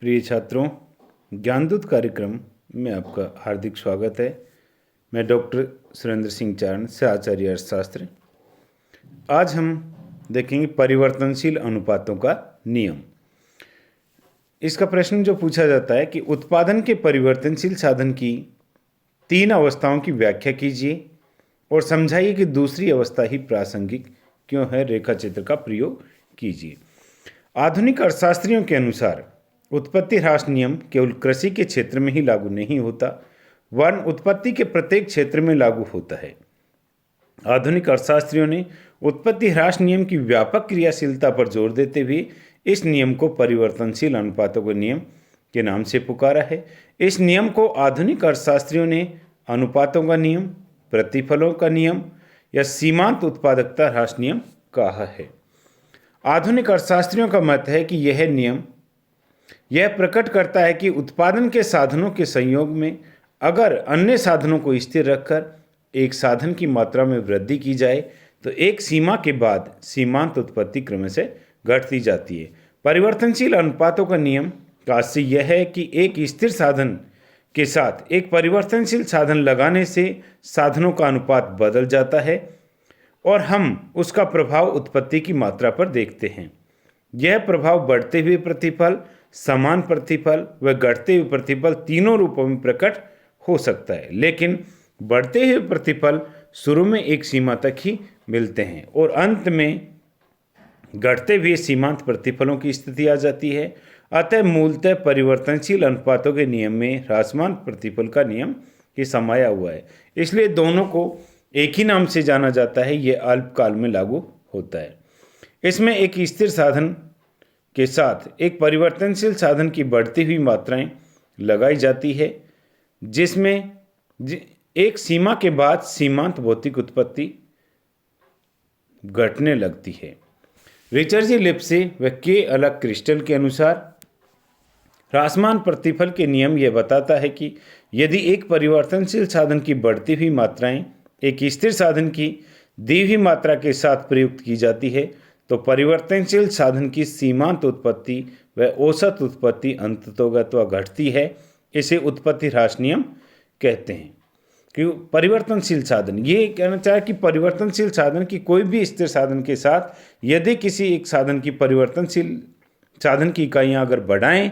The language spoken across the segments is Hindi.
प्रिय छात्रों, ज्ञानदूत कार्यक्रम में आपका हार्दिक स्वागत है। मैं डॉक्टर सुरेंद्र सिंह चारण से आचार्य अर्थशास्त्र। आज हम देखेंगे परिवर्तनशील अनुपातों का नियम। इसका प्रश्न जो पूछा जाता है कि उत्पादन के परिवर्तनशील साधन की 3 अवस्थाओं की व्याख्या कीजिए और समझाइए कि दूसरी अवस्था ही प्रासंगिक क्यों है। रेखा चित्र का प्रयोग कीजिए। आधुनिक अर्थशास्त्रियों के अनुसार उत्पत्ति ह्रास नियम केवल कृषि के क्षेत्र में ही लागू नहीं होता, वरन उत्पत्ति के प्रत्येक क्षेत्र में लागू होता है। आधुनिक अर्थशास्त्रियों ने उत्पत्ति ह्रास नियम की व्यापक क्रियाशीलता पर जोर देते हुए इस नियम को परिवर्तनशील अनुपातों के नियम के नाम से पुकारा है। इस नियम को आधुनिक अर्थशास्त्रियों ने अनुपातों का नियम, प्रतिफलों का नियम या सीमांत उत्पादकता ह्रास नियम कहा है। आधुनिक अर्थशास्त्रियों का मत है कि यह नियम यह प्रकट करता है कि उत्पादन के साधनों के संयोग में अगर अन्य साधनों को स्थिर रखकर एक साधन की मात्रा में वृद्धि की जाए तो एक सीमा के बाद सीमांत उत्पत्ति क्रम से घटती जाती है। परिवर्तनशील अनुपातों का नियम का आशय यह है कि एक स्थिर साधन के साथ एक परिवर्तनशील साधन लगाने से साधनों का अनुपात बदल जाता है और हम उसका प्रभाव उत्पत्ति की मात्रा पर देखते हैं। यह प्रभाव बढ़ते हुए प्रतिफल, समान प्रतिफल व घटते हुए प्रतिफल तीनों रूपों में प्रकट हो सकता है, लेकिन बढ़ते हुए प्रतिफल शुरू में एक सीमा तक ही मिलते हैं और अंत में घटते हुए सीमांत प्रतिफलों की स्थिति आ जाती है। अतः मूलतः परिवर्तनशील अनुपातों के नियम में ह्रासमान प्रतिफल का नियम ही समाया हुआ है, इसलिए दोनों को एक ही नाम से जाना जाता है। यह अल्पकाल में लागू होता है। इसमें एक स्थिर साधन के साथ एक परिवर्तनशील साधन की बढ़ती हुई मात्राएं लगाई जाती है, जिसमें एक सीमा के बाद सीमांत भौतिक उत्पत्ति घटने लगती है। रिचर्जी लिप्से व के अलग क्रिस्टल के अनुसार ह्रासमान प्रतिफल के नियम यह बताता है कि यदि एक परिवर्तनशील साधन की बढ़ती हुई मात्राएं एक स्थिर साधन की दी हुई मात्रा के साथ प्रयुक्त की जाती है तो परिवर्तनशील साधन की सीमांत उत्पत्ति व औसत उत्पत्ति अंततोगत्वा घटती है। इसे उत्पत्ति ह्रास नियम कहते हैं। कि परिवर्तनशील साधन, ये कहना चाहे कि परिवर्तनशील साधन की कोई भी स्थिर साधन के साथ यदि किसी एक साधन की परिवर्तनशील साधन की इकाइयाँ अगर बढ़ाएं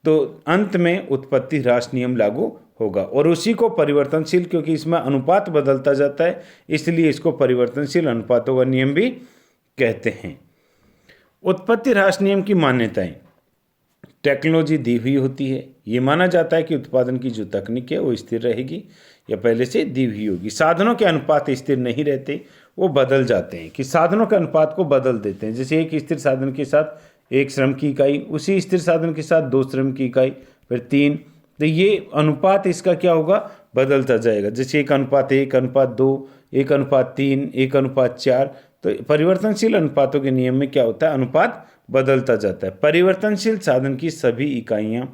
तो अंत में उत्पत्ति ह्रास नियम लागू होगा और उसी को परिवर्तनशील, क्योंकि इसमें अनुपात बदलता जाता है इसलिए इसको परिवर्तनशील अनुपातों का नियम भी कहते हैं। उत्पत्ति ह्रास नियम की मान्यताएं टेक्नोलॉजी दी हुई होती है। ये माना जाता है कि उत्पादन की जो तकनीक है वो स्थिर रहेगी या पहले से दी हुई होगी। साधनों के अनुपात स्थिर नहीं रहते, वो बदल जाते हैं। कि साधनों के अनुपात को बदल देते हैं। जैसे एक स्थिर साधन के साथ 1 श्रम की इकाई, उसी स्थिर साधन के साथ 2 श्रम की इकाई, फिर 3, तो ये अनुपात इसका क्या होगा, बदलता जाएगा। जैसे 1:1, 1:2, 1:3, 1:4। तो परिवर्तनशील अनुपातों के नियम में क्या होता है, अनुपात बदलता जाता है। परिवर्तनशील साधन की सभी इकाइयाँ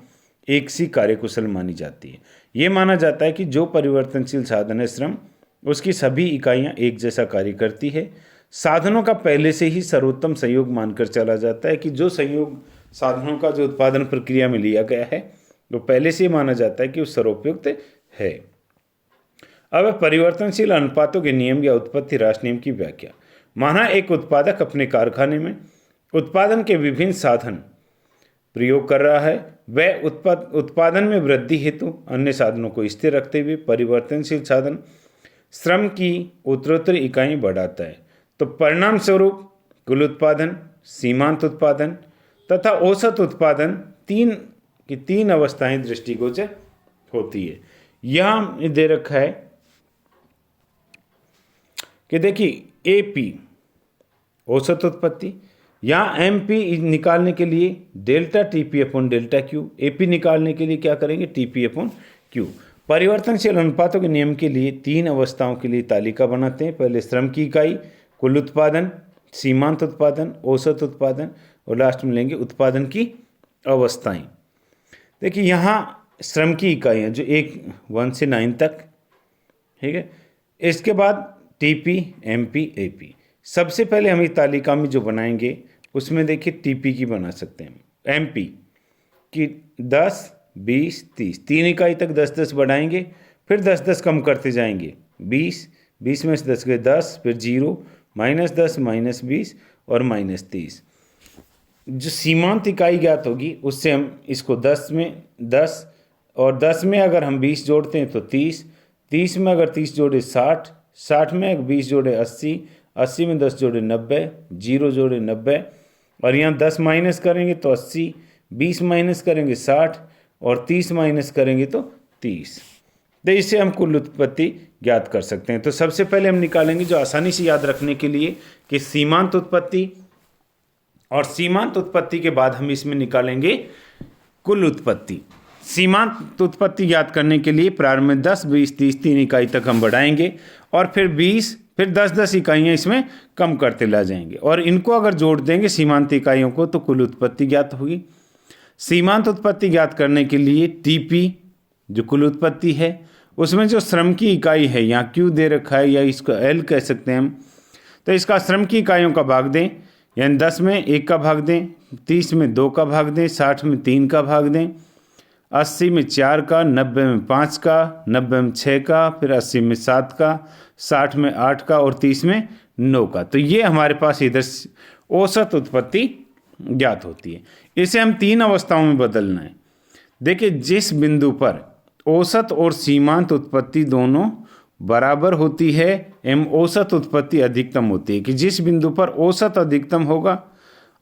एक सी कार्यकुशल मानी जाती है। ये माना जाता है कि जो परिवर्तनशील साधन है श्रम, उसकी सभी इकाइयाँ एक जैसा कार्य करती है। साधनों का पहले से ही सर्वोत्तम संयोग मानकर चला जाता है कि जो संयोग साधनों का जो उत्पादन प्रक्रिया में लिया गया है वो पहले से माना जाता है कि वो सर्वोपयुक्त है। अब परिवर्तनशील अनुपातों के नियम या उत्पत्ति ह्रास नियम की व्याख्या। माना एक उत्पादक अपने कारखाने में उत्पादन के विभिन्न साधन प्रयोग कर रहा है, वह उत्पादन में वृद्धि हेतु अन्य साधनों को स्थिर रखते हुए परिवर्तनशील साधन श्रम की उत्तरोत्तर इकाई बढ़ाता है। तो परिणाम स्वरूप कुल उत्पादन, सीमांत उत्पादन तथा औसत उत्पादन की 3 अवस्थाएं दृष्टिगोचर होती है। यहाँ दे रखा है कि देखिए एपी औसत उत्पत्ति, यहाँ एमपी निकालने के लिए delta TP upon delta Q, AP निकालने के लिए क्या करेंगे, टीपी अपॉन क्यू। परिवर्तनशील अनुपातों के नियम के लिए 3 अवस्थाओं के लिए तालिका बनाते हैं। पहले श्रम की इकाई, कुल उत्पादन, सीमांत उत्पादन, औसत उत्पादन और लास्ट में लेंगे उत्पादन की अवस्थाएं। देखिए यहाँ श्रम की इकाइयाँ जो 1 से 9 तक, ठीक है। इसके बाद टीपी, एमपी, एपी। सबसे पहले हम इस तालिका में जो बनाएंगे उसमें देखिए टीपी की बना सकते हैं। एमपी कि 10, 20, 30 3 इकाई तक 10-10 बढ़ाएंगे, फिर 10-10 कम करते जाएंगे। 20 में से 10 गए 10, फिर 0, -10, -20 और -30। जो सीमांत इकाई ज्ञात होगी उससे हम इसको 10 में 10 और 10 में अगर हम 20 जोड़ते हैं तो 30, 30 में अगर 30 जोड़े 60, 60 में अगर 20 जोड़े 80, 80 में 10 जोड़े 90, 0 जोड़े 90 और यहाँ 10 माइनस करेंगे तो 80, 20 माइनस करेंगे 60 और 30 माइनस करेंगे तो 30। तो इससे हम कुल उत्पत्ति ज्ञात कर सकते हैं। तो सबसे पहले हम निकालेंगे जो आसानी से याद रखने के लिए कि सीमांत उत्पत्ति, और सीमांत उत्पत्ति के बाद हम इसमें निकालेंगे कुल उत्पत्ति। सीमांत उत्पत्ति ज्ञात करने के लिए प्रारंभ में 10, 20, 30 3 इकाई तक हम बढ़ाएंगे और फिर 20, फिर 10-10 इकाइयाँ इसमें कम करते ला जाएंगे और इनको अगर जोड़ देंगे सीमांत इकाइयों को तो कुल उत्पत्ति ज्ञात होगी। सीमांत उत्पत्ति ज्ञात करने के लिए टीपी जो कुल उत्पत्ति है उसमें जो श्रम की इकाई है, यहाँ क्यू दे रखा है या इसको एल कह सकते हैं हम, तो इसका श्रम की इकाइयों का भाग दें, यानी 10 में 1 का भाग दें, 30 में 2 का भाग दें, 60 में 3 का भाग दें, 80 में 4 का, 90 में 5 का, 90 में 6 का, फिर 80 में 7 का, 60 में 8 का और 30 में 9 का। तो ये हमारे पास इधर औसत उत्पत्ति ज्ञात होती है। इसे हम 3 अवस्थाओं में बदलना है। देखिए, जिस बिंदु पर औसत और सीमांत उत्पत्ति दोनों बराबर होती है एवं औसत उत्पत्ति अधिकतम होती है, कि जिस बिंदु पर औसत अधिकतम होगा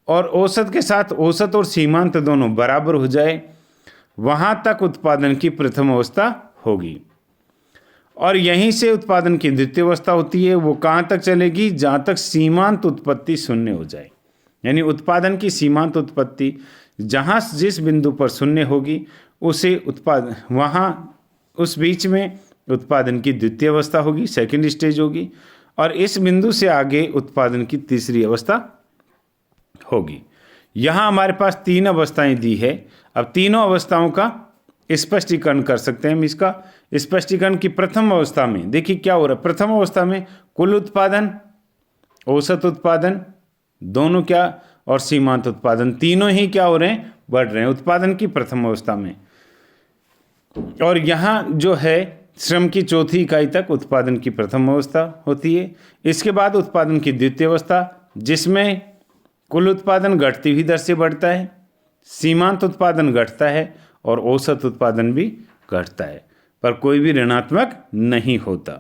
और औसत के साथ औसत और सीमांत दोनों बराबर हो जाए, वहां तक उत्पादन की प्रथम अवस्था होगी और यहीं से उत्पादन की द्वितीय अवस्था होती है। वो कहाँ तक चलेगी? जहाँ तक सीमांत उत्पत्ति शून्य हो जाए, यानी उत्पादन की सीमांत उत्पत्ति जहाँ जिस बिंदु पर शून्य होगी उसे उत्पादन, वहाँ उस बीच में उत्पादन की द्वितीय अवस्था होगी, सेकंड स्टेज होगी, और इस बिंदु से आगे उत्पादन की तीसरी अवस्था होगी। यहाँ हमारे पास 3 अवस्थाएं दी है। अब तीनों अवस्थाओं का स्पष्टीकरण कर सकते हैं हम। इसका स्पष्टीकरण की प्रथम अवस्था में देखिए क्या हो रहा है। प्रथम अवस्था में कुल उत्पादन, औसत उत्पादन दोनों क्या, और सीमांत उत्पादन तीनों ही क्या हो रहे हैं? बढ़ रहे हैं उत्पादन की प्रथम अवस्था में। और यहाँ जो है श्रम की चौथी इकाई तक उत्पादन की प्रथम अवस्था होती है। इसके बाद उत्पादन की द्वितीय अवस्था जिसमें कुल उत्पादन घटती हुई दर से बढ़ता है, सीमांत उत्पादन घटता है और औसत उत्पादन भी घटता है, पर कोई भी ऋणात्मक नहीं होता।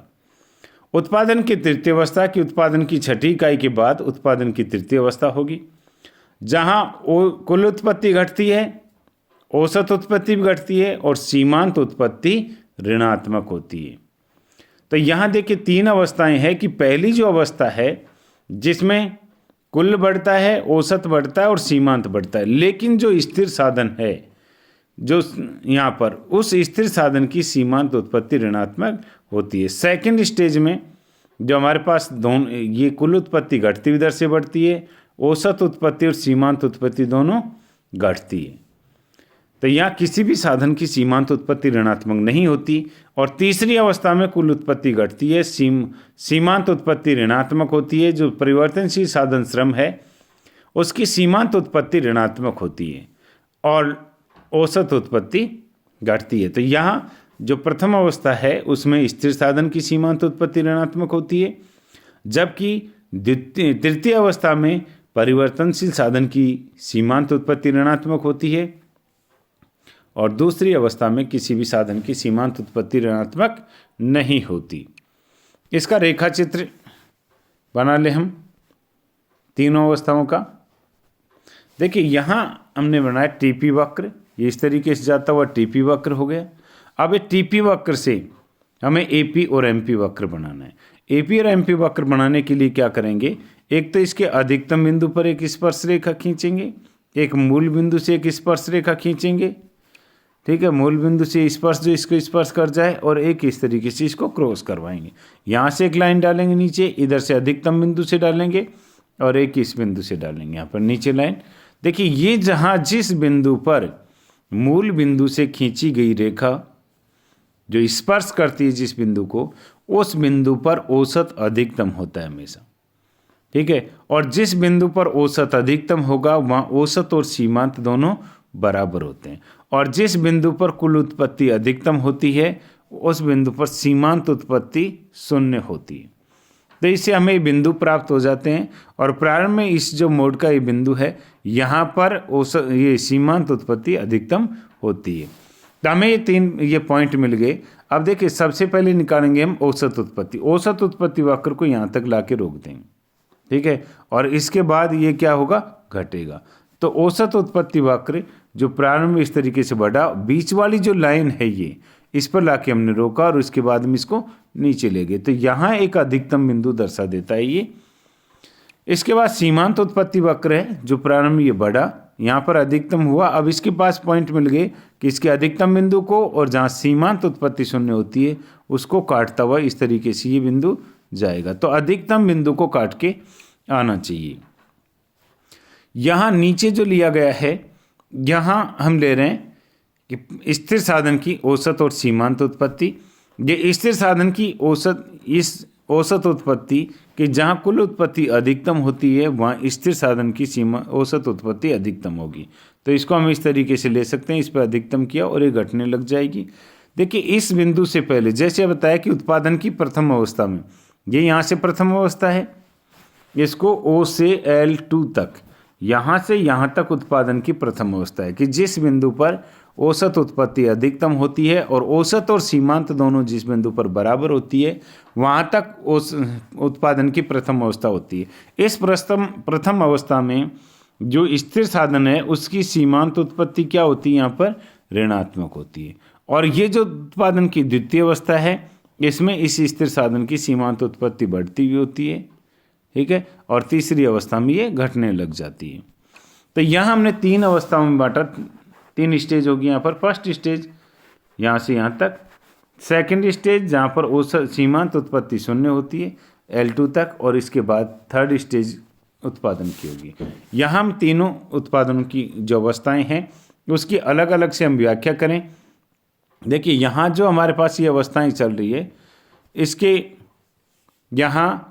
उत्पादन की तृतीय अवस्था की उत्पादन की छठी इकाई के बाद उत्पादन की तृतीय अवस्था होगी, जहां कुल उत्पत्ति घटती है, औसत उत्पत्ति भी घटती है और सीमांत उत्पत्ति ऋणात्मक होती है। तो यहाँ देखिए 3 अवस्थाएं हैं कि पहली जो अवस्था है जिसमें कुल बढ़ता है, औसत बढ़ता है और सीमांत बढ़ता है, लेकिन जो स्थिर साधन है जो यहाँ पर, उस स्थिर साधन की सीमांत उत्पत्ति ऋणात्मक होती है। सेकंड स्टेज में जो हमारे पास दोनों ये कुल उत्पत्ति घटती हुई दर से बढ़ती है, औसत उत्पत्ति और सीमांत उत्पत्ति दोनों घटती है। तो यहाँ किसी भी साधन की सीमांत उत्पत्ति ऋणात्मक नहीं होती। और तीसरी अवस्था में कुल उत्पत्ति घटती है, सीमांत उत्पत्ति ऋणात्मक होती है। जो परिवर्तनशील साधन श्रम है उसकी सीमांत उत्पत्ति ऋणात्मक होती है और औसत उत्पत्ति घटती है। तो यहाँ जो प्रथम अवस्था है उसमें स्थिर साधन की सीमांत उत्पत्ति ऋणात्मक होती है, जबकि तृतीय अवस्था में परिवर्तनशील साधन की सीमांत उत्पत्ति ऋणात्मक होती है और दूसरी अवस्था में किसी भी साधन की सीमांत उत्पत्ति ऋणात्मक नहीं होती। इसका रेखा चित्र बना ले हम तीनों अवस्थाओं का। देखिए यहाँ हमने बनाया टीपी वक्र, ये इस तरीके से जाता हुआ टीपी वक्र हो गया। अब ये टीपी वक्र से हमें एपी और एमपी वक्र बनाना है। एपी और एमपी वक्र बनाने के लिए क्या करेंगे? एक तो इसके अधिकतम बिंदु पर एक स्पर्श रेखा खींचेंगे, एक मूल बिंदु से एक स्पर्श रेखा खींचेंगे, ठीक है, मूल बिंदु से स्पर्श जो इसको स्पर्श कर जाए, और एक इस तरीके से इसको क्रॉस करवाएंगे। यहाँ से एक लाइन डालेंगे नीचे, इधर से अधिकतम बिंदु से डालेंगे और एक इस बिंदु से डालेंगे यहाँ पर नीचे लाइन। देखिए ये जहाँ जिस बिंदु पर मूल बिंदु से खींची गई रेखा जो स्पर्श करती है जिस बिंदु को, उस बिंदु पर औसत अधिकतम होता है हमेशा, ठीक है। और जिस बिंदु पर औसत अधिकतम होगा वहाँ औसत और सीमांत दोनों बराबर होते हैं। और जिस बिंदु पर कुल उत्पत्ति अधिकतम होती है उस बिंदु पर सीमांत उत्पत्ति शून्य होती है। तो इससे हमें ये बिंदु प्राप्त हो जाते हैं और प्रारंभ में इस जो मोड का ये बिंदु है यहाँ पर ये सीमांत उत्पत्ति अधिकतम होती है। तो हमें ये पॉइंट मिल गए। अब देखिए सबसे पहले निकालेंगे हम औसत उत्पत्ति। औसत उत्पत्ति वक्र को यहाँ तक ला के रोक देंगे, ठीक है, और इसके बाद ये क्या होगा, घटेगा। तो औसत उत्पत्ति वक्र जो प्रारंभ में इस तरीके से बढ़ा, बीच वाली जो लाइन है ये इस पर लाके हमने रोका और उसके बाद हम इसको नीचे ले गए। तो यहाँ एक अधिकतम बिंदु दर्शा देता है ये। इसके बाद सीमांत उत्पत्ति वक्र है जो प्रारंभ में ये बढ़ा, यहाँ पर अधिकतम हुआ। अब इसके पास पॉइंट मिल गए कि इसके अधिकतम बिंदु को और जहाँ सीमांत उत्पत्ति शून्य होती है उसको काटता हुआ इस तरीके से ये बिंदु जाएगा। तो अधिकतम बिंदु को काट के आना चाहिए। यहाँ नीचे जो लिया गया है, यहाँ हम ले रहे हैं कि स्थिर साधन की औसत और सीमांत उत्पत्ति। ये स्थिर साधन की औसत, इस औसत उत्पत्ति कि जहाँ कुल उत्पत्ति अधिकतम होती है वहाँ स्थिर साधन की सीमा औसत उत्पत्ति अधिकतम होगी। तो इसको हम इस तरीके से ले सकते हैं, इस पर अधिकतम किया और ये घटने लग जाएगी। देखिए इस बिंदु से पहले जैसे बताया कि उत्पादन की प्रथम अवस्था में, ये यहाँ से प्रथम अवस्था है, इसको O से L2 तक, यहाँ से यहाँ तक उत्पादन की प्रथम अवस्था है कि जिस बिंदु पर औसत उत्पत्ति अधिकतम होती है और औसत और सीमांत दोनों जिस बिंदु पर बराबर होती है वहाँ तक उत्पादन की प्रथम अवस्था होती है। इस प्रथम अवस्था में जो स्थिर साधन है उसकी सीमांत उत्पत्ति क्या होती है, यहाँ पर ऋणात्मक होती है। और ये जो उत्पादन की द्वितीय अवस्था है इसमें इस स्थिर साधन की सीमांत उत्पत्ति बढ़ती हुई होती है, ठीक है, और तीसरी अवस्था में ये घटने लग जाती है। तो यहाँ हमने तीन अवस्थाओं में बांटा, तीन स्टेज होगी यहाँ पर। फर्स्ट स्टेज यहाँ से यहाँ तक, सेकंड स्टेज जहाँ पर औसत सीमांत उत्पत्ति शून्य होती है L2 तक, और इसके बाद थर्ड स्टेज उत्पादन की होगी। यहाँ हम तीनों उत्पादनों की जो अवस्थाएं हैं उसकी अलग अलग से हम व्याख्या करें। देखिए यहाँ जो हमारे पास ये अवस्थाएं चल रही है इसके यहाँ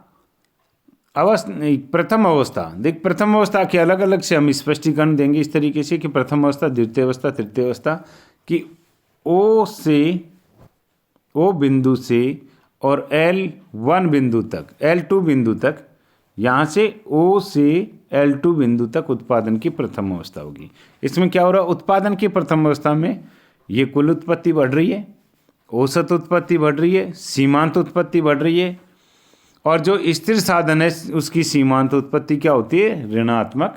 प्रथम अवस्था, देख प्रथम अवस्था के अलग अलग से हम स्पष्टीकरण देंगे इस तरीके से कि प्रथम अवस्था, द्वितीय अवस्था, तृतीय अवस्था, कि O बिंदु से और L1 बिंदु तक, L2 बिंदु तक, यहाँ से O से L2 बिंदु तक उत्पादन की प्रथम अवस्था होगी। इसमें क्या हो रहा है, उत्पादन की प्रथम अवस्था में ये कुल उत्पत्ति बढ़ रही है, औसत उत्पत्ति बढ़ रही है, सीमांत उत्पत्ति बढ़ रही है, और जो स्थिर साधन है उसकी सीमांत उत्पत्ति क्या होती है, ऋणात्मक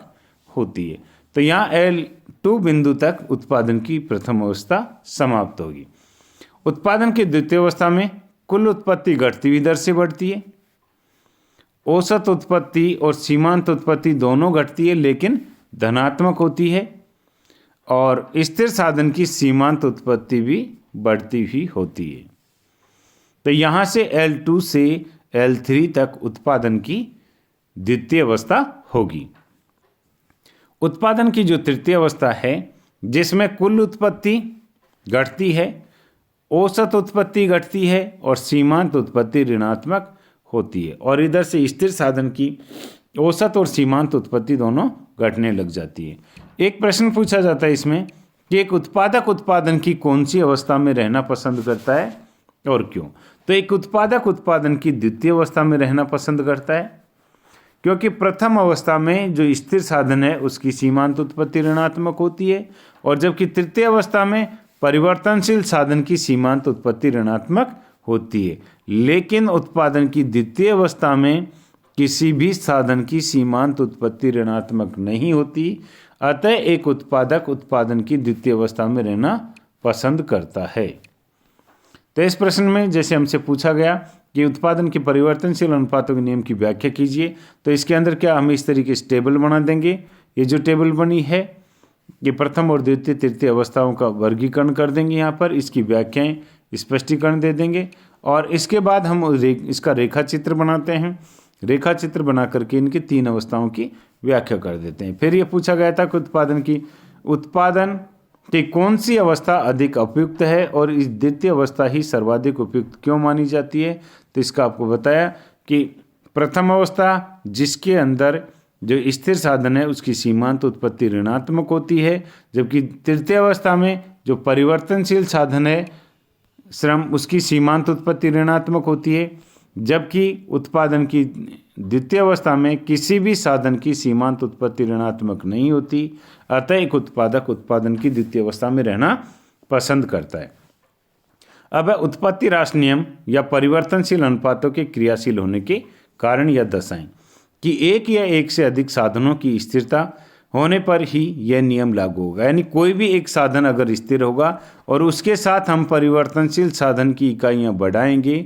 होती है। तो यहाँ L2 बिंदु तक उत्पादन की प्रथम अवस्था समाप्त होगी। उत्पादन की द्वितीय अवस्था में कुल उत्पत्ति घटती हुई दर से बढ़ती है, औसत उत्पत्ति और सीमांत उत्पत्ति दोनों घटती है लेकिन धनात्मक होती है, और स्थिर साधन की सीमांत उत्पत्ति भी बढ़ती हुई होती है। तो यहाँ से L2 से L3 तक उत्पादन की द्वितीय अवस्था होगी। उत्पादन की जो तृतीय अवस्था है जिसमें कुल उत्पत्ति घटती है, औसत उत्पत्ति घटती है और सीमांत उत्पत्ति ऋणात्मक होती है, और इधर से स्थिर साधन की औसत और सीमांत उत्पत्ति दोनों घटने लग जाती है। एक प्रश्न पूछा जाता है इसमें कि एक उत्पादक उत्पादन की कौन सी अवस्था में रहना पसंद करता है और क्यों। तो एक उत्पादक उत्पादन की द्वितीय अवस्था में रहना पसंद करता है क्योंकि प्रथम अवस्था में जो स्थिर साधन है उसकी सीमांत उत्पत्ति ऋणात्मक होती है, और जबकि तृतीय अवस्था में परिवर्तनशील साधन की सीमांत उत्पत्ति ऋणात्मक होती है। लेकिन उत्पादन की द्वितीय अवस्था में किसी भी साधन की सीमांत उत्पत्ति ऋणात्मक नहीं होती, अतः एक उत्पादक उत्पादन की द्वितीय अवस्था में रहना पसंद करता है। तो इस प्रश्न में जैसे हमसे पूछा गया कि उत्पादन के परिवर्तनशील अनुपातों के नियम की व्याख्या कीजिए, तो इसके अंदर क्या हम इस तरीके से टेबल बना देंगे। ये जो टेबल बनी है ये प्रथम और द्वितीय तृतीय अवस्थाओं का वर्गीकरण कर देंगे, यहाँ पर इसकी व्याख्याएं स्पष्टीकरण दे देंगे, और इसके बाद हम इसका रेखा चित्र बनाते हैं। रेखा चित्र बना करके इनकी तीन अवस्थाओं की व्याख्या कर देते हैं। फिर ये पूछा गया था कि उत्पादन कि कौन सी अवस्था अधिक उपयुक्त है और इस द्वितीय अवस्था ही सर्वाधिक उपयुक्त क्यों मानी जाती है। तो इसका आपको बताया कि प्रथम अवस्था जिसके अंदर जो स्थिर साधन है उसकी सीमांत उत्पत्ति ऋणात्मक होती है, जबकि तृतीय अवस्था में जो परिवर्तनशील साधन है श्रम, उसकी सीमांत उत्पत्ति ऋणात्मक होती है, जबकि उत्पादन की द्वितीय अवस्था में किसी भी साधन की सीमांत उत्पत्ति ऋणात्मक नहीं होती। अतः एक उत्पादक उत्पादन की द्वितीय अवस्था में रहना पसंद करता है। अब है उत्पत्ति राशि नियम या परिवर्तनशील अनुपातों के क्रियाशील होने के कारण या दशाएं, कि एक या एक से अधिक साधनों की स्थिरता होने पर ही यह नियम लागू होगा। यानी कोई भी एक साधन अगर स्थिर होगा और उसके साथ हम परिवर्तनशील साधन की इकाइयां बढ़ाएंगे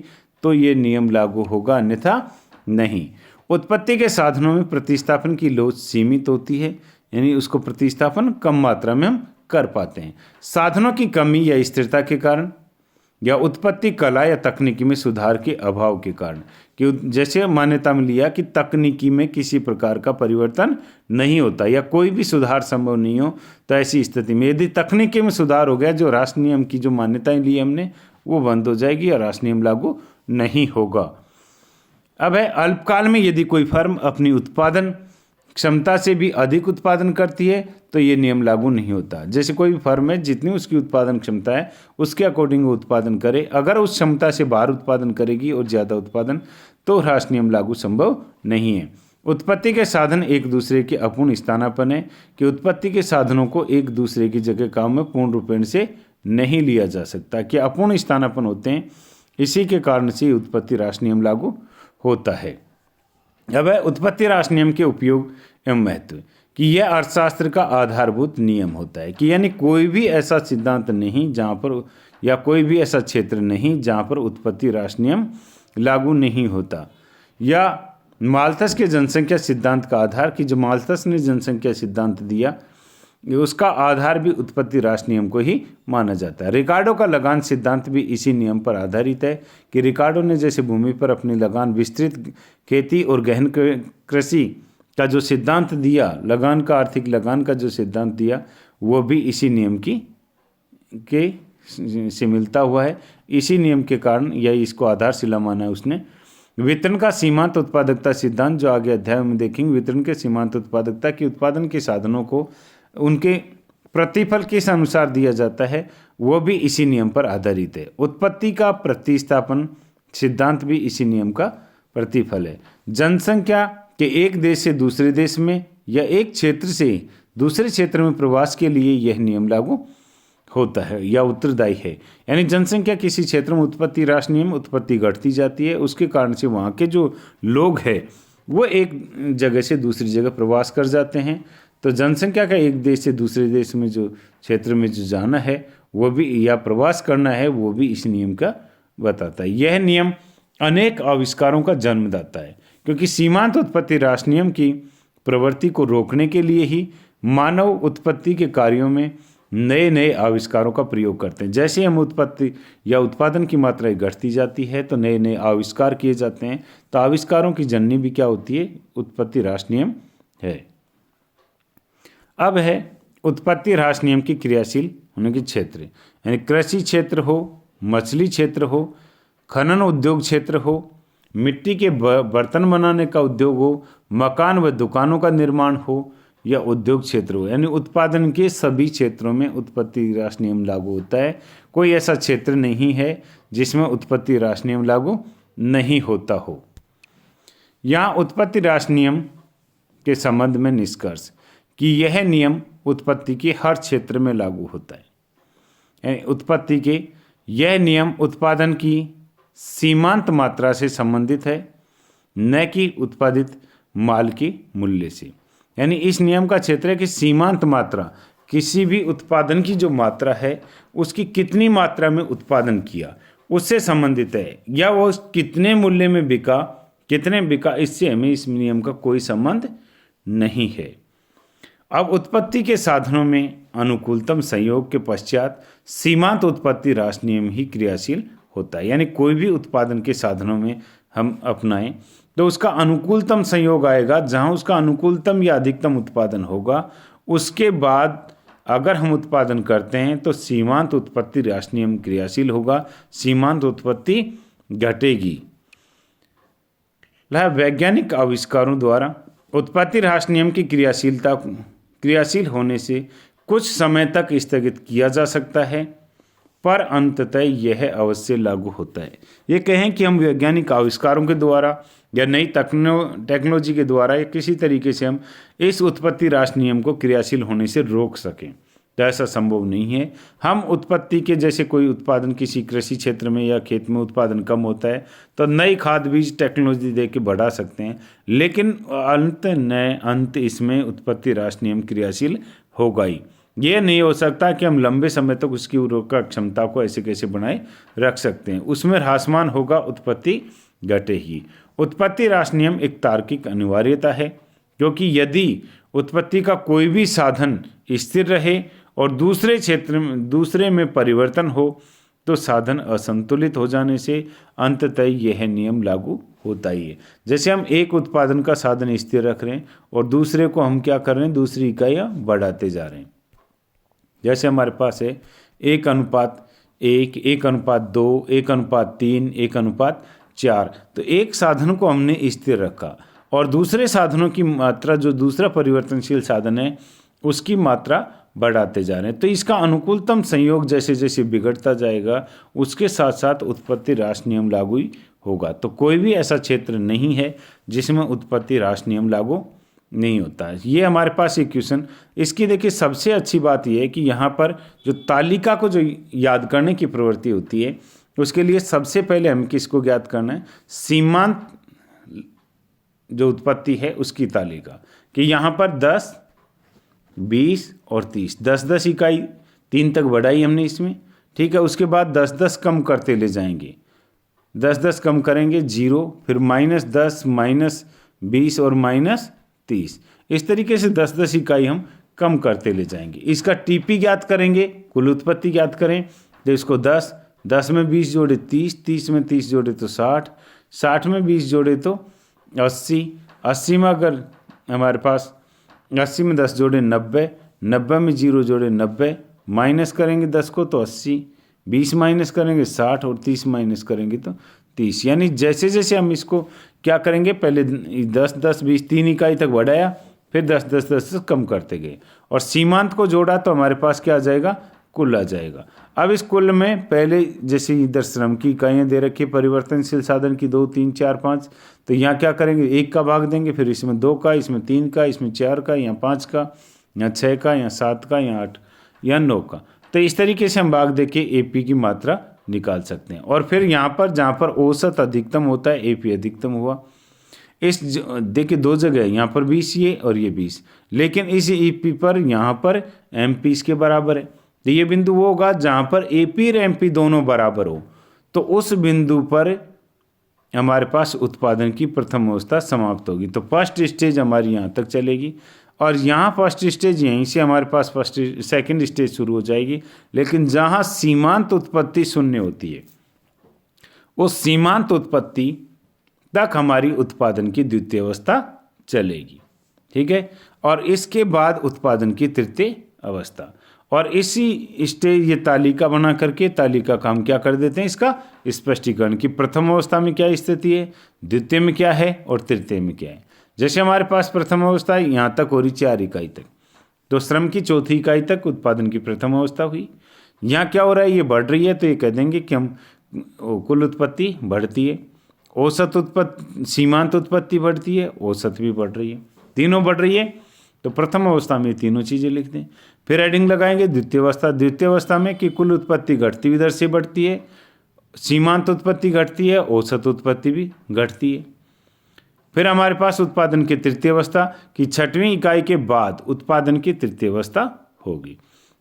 तो ये नियम लागू होगा, अन्यथा नहीं। उत्पत्ति के साधनों में प्रतिस्थापन की लोच सीमित होती है, यानी उसको प्रतिस्थापन कम मात्रा में हम कर पाते हैं। साधनों की कमी या स्थिरता के कारण या उत्पत्ति कला या तकनीकी में सुधार के अभाव के कारण, कि जैसे मान्यता में लिया कि तकनीकी में किसी प्रकार का परिवर्तन नहीं होता या कोई भी सुधार संभव नहीं हो, तो ऐसी स्थिति में यदि तकनीकी में सुधार हो गया, जो राष्ट्र नियम की जो मान्यताएं ली हमने वो बंद हो जाएगी और राष्ट्र नियम लागू नहीं होगा। अब है अल्पकाल में यदि कोई फर्म अपनी उत्पादन क्षमता से भी अधिक उत्पादन करती है तो ये नियम लागू नहीं होता। जैसे कोई भी फर्म है, जितनी उसकी उत्पादन क्षमता है उसके अकॉर्डिंग वो उत्पादन करे, अगर उस क्षमता से बाहर उत्पादन करेगी और ज़्यादा उत्पादन, तो राष्ट्र नियम लागू संभव नहीं है। उत्पत्ति के साधन एक दूसरे के अपूर्ण स्थानापन्न है, कि उत्पत्ति के साधनों को एक दूसरे की जगह काम में पूर्ण रूपेण से नहीं लिया जा सकता, कि अपूर्ण स्थानापन्न होते हैं। इसी के कारण से उत्पत्ति राष्ट्र नियम लागू होता है। अब है उत्पत्ति राष्ट्र नियम के उपयोग एवं महत्व, कि यह अर्थशास्त्र का आधारभूत नियम होता है, कि यानी कोई भी ऐसा सिद्धांत नहीं जहाँ पर, या कोई भी ऐसा क्षेत्र नहीं जहाँ पर उत्पत्ति राष्ट्र नियम लागू नहीं होता। या माल्थस के जनसंख्या सिद्धांत का आधार, कि जो माल्थस ने जनसंख्या सिद्धांत दिया उसका आधार भी उत्पत्ति राष्ट्र नियम को ही माना जाता है। रिकार्डो का लगान सिद्धांत भी इसी नियम पर आधारित है, कि रिकार्डो ने जैसे भूमि पर अपनी लगान विस्तृत खेती और गहन कृषि का जो सिद्धांत दिया, लगान का आर्थिक लगान का जो सिद्धांत दिया, वो भी इसी नियम के से मिलता हुआ है। इसी नियम के कारण या इसको आधारशिला माना है उसने। वितरण का सीमांत उत्पादकता सिद्धांत, जो आगे अध्याय में देखेंगे, वितरण के सीमांत उत्पादकता की उत्पादन के साधनों को उनके प्रतिफल किस अनुसार दिया जाता है, वो भी इसी नियम पर आधारित है। उत्पत्ति का प्रतिस्थापन सिद्धांत भी इसी नियम का प्रतिफल है। जनसंख्या के एक देश से दूसरे देश में या एक क्षेत्र से दूसरे क्षेत्र में प्रवास के लिए यह नियम लागू होता है या उत्तरदायी है। यानी जनसंख्या किसी क्षेत्र में उत्पत्ति राष्ट्र नियम, उत्पत्ति घटती जाती है, उसके कारण से वहाँ के जो लोग हैं वो एक जगह से दूसरी जगह प्रवास कर जाते हैं। तो जनसंख्या का एक देश से दूसरे देश में जो क्षेत्र में जो जाना है वो भी, या प्रवास करना है, वो भी इस नियम का बताता है। यह नियम अनेक आविष्कारों का जन्मदाता है, क्योंकि सीमांत उत्पत्ति राष्ट्र नियम की प्रवृत्ति को रोकने के लिए ही मानव उत्पत्ति के कार्यों में नए नए आविष्कारों का प्रयोग करते हैं। जैसे हम उत्पत्ति या उत्पादन की मात्रा घटती जाती है तो नए नए आविष्कार किए जाते हैं। तो आविष्कारों की जननी भी क्या होती है, उत्पत्ति राष्ट्र नियम है। अब है उत्पत्ति राष्ट्र नियम की क्रियाशील होने के क्षेत्र, यानी कृषि क्षेत्र हो, मछली क्षेत्र हो, खनन उद्योग क्षेत्र हो, मिट्टी के बर्तन बनाने का उद्योग हो, मकान व दुकानों का निर्माण हो, या उद्योग क्षेत्र हो। यानी उत्पादन के सभी क्षेत्रों में उत्पत्ति राष्ट्र नियम लागू होता है। कोई ऐसा क्षेत्र नहीं है जिसमें उत्पत्ति राष्ट्र नियम लागू नहीं होता हो। यहाँ उत्पत्ति राष्ट्र नियम के संबंध में निष्कर्ष, कि यह नियम उत्पत्ति के हर क्षेत्र में लागू होता है। यानी उत्पत्ति के यह नियम उत्पादन की सीमांत मात्रा से संबंधित है, न कि उत्पादित माल के मूल्य से। यानी इस नियम का क्षेत्र है कि सीमांत मात्रा, किसी भी उत्पादन की जो मात्रा है उसकी कितनी मात्रा में उत्पादन किया उससे संबंधित है, या वो कितने मूल्य में बिका, कितने बिका, इससे हमें इस नियम का कोई संबंध नहीं है। अब उत्पत्ति के साधनों में अनुकूलतम संयोग के पश्चात सीमांत उत्पत्ति राष्ट्र नियम ही क्रियाशील होता है। यानी कोई भी उत्पादन के साधनों में हम अपनाएं तो उसका अनुकूलतम संयोग आएगा, जहां उसका अनुकूलतम या अधिकतम उत्पादन होगा। उसके बाद अगर हम उत्पादन करते हैं तो सीमांत उत्पत्ति राष्ट्र नियम क्रियाशील होगा, सीमांत उत्पत्ति घटेगी। वैज्ञानिक आविष्कारों द्वारा उत्पत्ति ह्रास नियम की क्रियाशील होने से कुछ समय तक स्थगित किया जा सकता है, पर अंततः यह अवश्य लागू होता है। ये कहें कि हम वैज्ञानिक आविष्कारों के द्वारा या नई टेक्नोलॉजी के द्वारा या किसी तरीके से हम इस उत्पत्ति ह्रास नियम को क्रियाशील होने से रोक सकें, तो ऐसा संभव नहीं है। हम उत्पत्ति के जैसे कोई उत्पादन किसी कृषि क्षेत्र में या खेत में उत्पादन कम होता है तो नई खाद बीज टेक्नोलॉजी दे के बढ़ा सकते हैं, लेकिन अंत इसमें उत्पत्ति ह्रास नियम क्रियाशील होगा ही। ये नहीं हो सकता कि हम लंबे समय तक उसकी उर्वरक क्षमता को ऐसे कैसे बनाए रख सकते हैं, उसमें ह्रासमान होगा, उत्पत्ति घटेगी। उत्पत्ति ह्रास नियम एक तार्किक अनिवार्यता है, क्योंकि यदि उत्पत्ति का कोई भी साधन स्थिर रहे और दूसरे में परिवर्तन हो तो साधन असंतुलित हो जाने से अंततः यह नियम लागू होता ही है। जैसे हम एक उत्पादन का साधन स्थिर रख रहे हैं और दूसरे को हम क्या कर रहे हैं, दूसरी इकाइयाँ बढ़ाते जा रहे हैं। जैसे हमारे पास है 1:1, 1:2, 1:3, 1:4। तो एक साधन को हमने स्थिर रखा और दूसरे साधनों की मात्रा, जो दूसरा परिवर्तनशील साधन है, उसकी मात्रा बढ़ाते जा रहे हैं। तो इसका अनुकूलतम संयोग जैसे जैसे बिगड़ता जाएगा उसके साथ साथ उत्पत्ति ह्रास नियम लागू ही होगा। तो कोई भी ऐसा क्षेत्र नहीं है जिसमें उत्पत्ति ह्रास नियम लागू नहीं होता है। ये हमारे पास एक क्वेश्चन, इसकी देखिए सबसे अच्छी बात यह है कि यहाँ पर जो तालिका को जो याद करने की प्रवृत्ति होती है, उसके लिए सबसे पहले हम किसको ज्ञात करना है, सीमांत जो उत्पत्ति है उसकी तालिका, कि यहाँ पर 10, 20 और 30, 10-10 इकाई 3 तक बढ़ाई हमने इसमें, ठीक है। उसके बाद 10-10 कम करते ले जाएंगे, 10-10 कम करेंगे 0, फिर -10, -20 और -30। इस तरीके से 10-10 इकाई हम कम करते ले जाएंगे। इसका टीपी ज्ञात करेंगे, कुल उत्पत्ति ज्ञात करें तो इसको 10 में 20 जोड़े 30, 30 में 30 जोड़े तो 60, 60 में 20 जोड़े तो 80, 80 में अगर हमारे पास 80 में 10 जोड़े 90, 90 में 0 जोड़े 90, माइनस करेंगे 10 को तो 80, 20 माइनस करेंगे 60 और 30 माइनस करेंगे तो 30। यानी जैसे जैसे हम इसको क्या करेंगे, पहले 10-10, 20 3 इकाई तक बढ़ाया, फिर 10-10 कम करते गए और सीमांत को जोड़ा तो हमारे पास क्या आ जाएगा, कुल आ जाएगा। अब इस कुल में पहले जैसे इधर श्रम की इकाइयाँ दे रखी है परिवर्तनशील साधन की 2, 3, 4, 5, तो यहाँ क्या करेंगे, 1 का भाग देंगे, फिर इसमें 2 का, इसमें 3 का, इसमें 4 का, यहाँ 5 का, यहाँ 6 का, यहाँ 7 का, यहाँ 8 या 9 का। तो इस तरीके से हम भाग देके एपी की मात्रा निकाल सकते हैं। और फिर यहाँ पर जहाँ पर औसत अधिकतम होता है एपी अधिकतम हुआ। इस देखिए 2 जगह है, यहाँ पर 20 ये और ये 20, लेकिन इस ईपी पर यहाँ पर एमपी इसके बराबर है। तो ये बिंदु वो होगा जहाँ पर एपी और एमपी दोनों बराबर हो, तो उस बिंदु पर हमारे पास उत्पादन की प्रथम अवस्था समाप्त होगी। तो फर्स्ट स्टेज हमारी यहाँ तक चलेगी और यहाँ फर्स्ट स्टेज यहीं से हमारे पास सेकंड स्टेज शुरू हो जाएगी। लेकिन जहाँ सीमांत उत्पत्ति शून्य होती है, उस सीमांत उत्पत्ति तक हमारी उत्पादन की द्वितीय अवस्था चलेगी, ठीक है। और इसके बाद उत्पादन की तृतीय अवस्था, और इसी स्टेज ये तालिका बना करके तालिका का हम क्या कर देते हैं, इसका स्पष्टीकरण कि प्रथम अवस्था में क्या स्थिति है, द्वितीय में क्या है और तृतीय में क्या है। जैसे हमारे पास प्रथम अवस्था है यहाँ तक हो रही 4 इकाई तक, तो श्रम की चौथी इकाई तक उत्पादन की प्रथम अवस्था हुई। यहाँ क्या हो रहा है, ये बढ़ रही है, तो ये कह देंगे कि हम कुल उत्पत्ति बढ़ती है, औसत उत्पत्ति, सीमांत उत्पत्ति बढ़ती है, औसत भी बढ़ रही है, तीनों बढ़ रही है। तो प्रथम अवस्था में तीनों चीज़ें लिख दें। फिर हेडिंग लगाएंगे द्वितीय अवस्था। द्वितीय अवस्था में कि कुल उत्पत्ति घटती हुई दर से बढ़ती है, सीमांत उत्पत्ति घटती है, औसत उत्पत्ति भी घटती है। फिर हमारे पास उत्पादन की तृतीय अवस्था की 6वीं इकाई के बाद उत्पादन की तृतीय अवस्था होगी,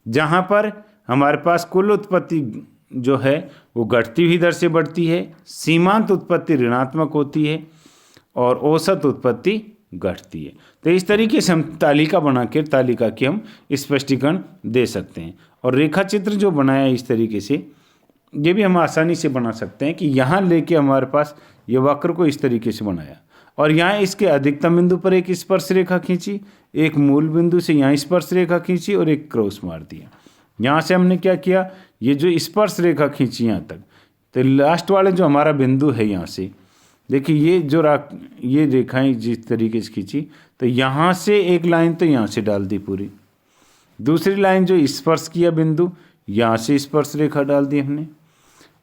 जहाँ पर हमारे पास कुल उत्पत्ति जो है वो घटती हुई दर से बढ़ती है, सीमांत उत्पत्ति ऋणात्मक होती है और औसत उत्पत्ति घटती है। तो इस तरीके से हम तालिका बनाकर तालिका की हम स्पष्टीकरण दे सकते हैं। और रेखा चित्र जो बनाया है इस तरीके से, ये भी हम आसानी से बना सकते हैं कि यहाँ लेके हमारे पास ये वक्र को इस तरीके से बनाया और यहाँ इसके अधिकतम बिंदु पर एक स्पर्श रेखा खींची, एक मूल बिंदु से यहाँ स्पर्श रेखा खींची और एक क्रॉस मार दिया। यहाँ से हमने क्या किया, ये जो स्पर्श रेखा खींची यहाँ तक, तो लास्ट वाले जो हमारा बिंदु है यहाँ से देखिए ये रेखाएं जिस तरीके से खींची, तो यहाँ से एक लाइन तो यहाँ से डाल दी पूरी, दूसरी लाइन जो स्पर्श किया बिंदु, यहाँ से स्पर्श रेखा डाल दी हमने,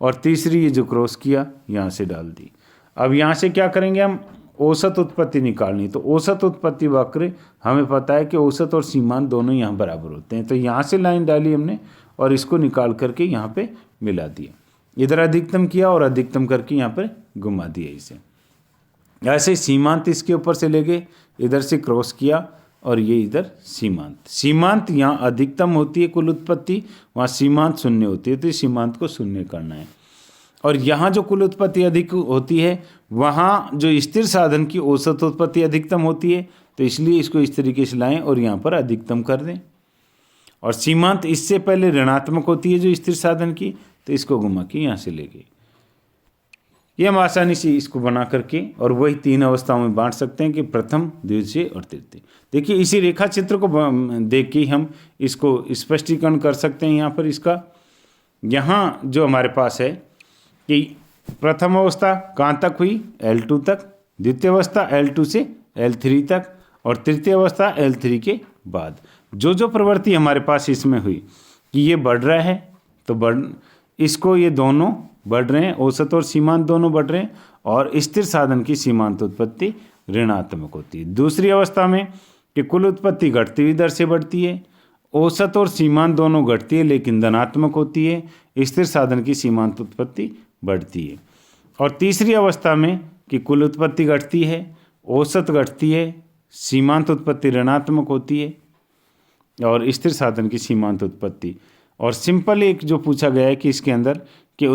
और तीसरी ये जो क्रॉस किया यहाँ से डाल दी। अब यहाँ से क्या करेंगे हम, औसत उत्पत्ति निकालनी। तो औसत उत्पत्ति वक्र हमें पता है कि औसत और सीमांत दोनों यहाँ बराबर होते हैं, तो यहाँ से लाइन डाली हमने और इसको निकाल करके यहाँ पे मिला दिया, इधर अधिकतम किया और अधिकतम करके यहाँ पर घुमा दिया इसे। ऐसे सीमांत इसके ऊपर से ले गए, इधर से क्रॉस किया और ये इधर सीमांत यहाँ अधिकतम होती है कुल उत्पत्ति, वहाँ सीमांत शून्य होती है, तो इस सीमांत को शून्य करना है। और यहाँ जो कुल उत्पत्ति अधिक होती है वहाँ जो स्थिर साधन की औसत उत्पत्ति अधिकतम होती है, तो इसलिए इसको इस तरीके से लाएं और यहाँ पर अधिकतम कर दें। और सीमांत इससे पहले ऋणात्मक होती है जो स्थिर साधन की, तो इसको घुमा के यहाँ से ले गए। ये हम आसानी से इसको बना करके और वही तीन अवस्थाओं में बांट सकते हैं कि प्रथम, द्वितीय और तृतीय। देखिए इसी रेखा चित्र को देख के हम इसको स्पष्टीकरण कर सकते हैं। यहाँ पर इसका यहाँ जो हमारे पास है कि प्रथम अवस्था कहाँ तक हुई, L2 तक, द्वितीय अवस्था L2 से L3 तक, और तृतीय अवस्था L3 के बाद जो प्रवृत्ति हमारे पास इसमें हुई कि ये बढ़ रहा है, तो इसको ये दोनों बढ़ रहे हैं, औसत और सीमांत दोनों बढ़ रहे हैं, और स्थिर साधन की सीमांत उत्पत्ति ऋणात्मक होती है। दूसरी अवस्था में कि कुल उत्पत्ति घटती हुई दर से बढ़ती है, औसत और सीमांत दोनों घटती है लेकिन धनात्मक होती है, स्थिर साधन की सीमांत उत्पत्ति बढ़ती है। और तीसरी अवस्था में कि कुल उत्पत्ति घटती है, औसत घटती है, सीमांत उत्पत्ति ऋणात्मक होती है, और स्थिर साधन की सीमांत उत्पत्ति। और सिंपल एक जो पूछा गया है कि इसके अंदर कि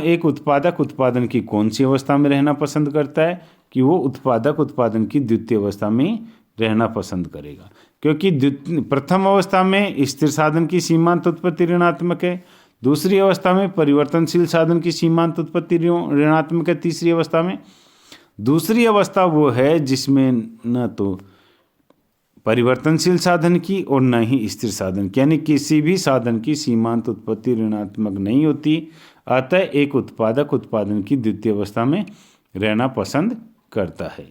एक उत्पादक उत्पादन की कौन सी अवस्था में रहना पसंद करता है, कि वो उत्पादक उत्पादन की द्वितीय अवस्था में रहना पसंद करेगा, क्योंकि प्रथम अवस्था में स्थिर साधन की सीमांत उत्पत्ति ऋणात्मक है, दूसरी अवस्था में परिवर्तनशील साधन की सीमांत उत्पत्ति ऋणात्मक है, तीसरी अवस्था में। दूसरी अवस्था वो है जिसमें न तो परिवर्तनशील साधन की और न ही स्थिर साधन की, यानी किसी भी साधन की सीमांत उत्पत्ति ऋणात्मक नहीं होती, अतः एक उत्पादक उत्पादन की द्वितीय अवस्था में रहना पसंद करता है।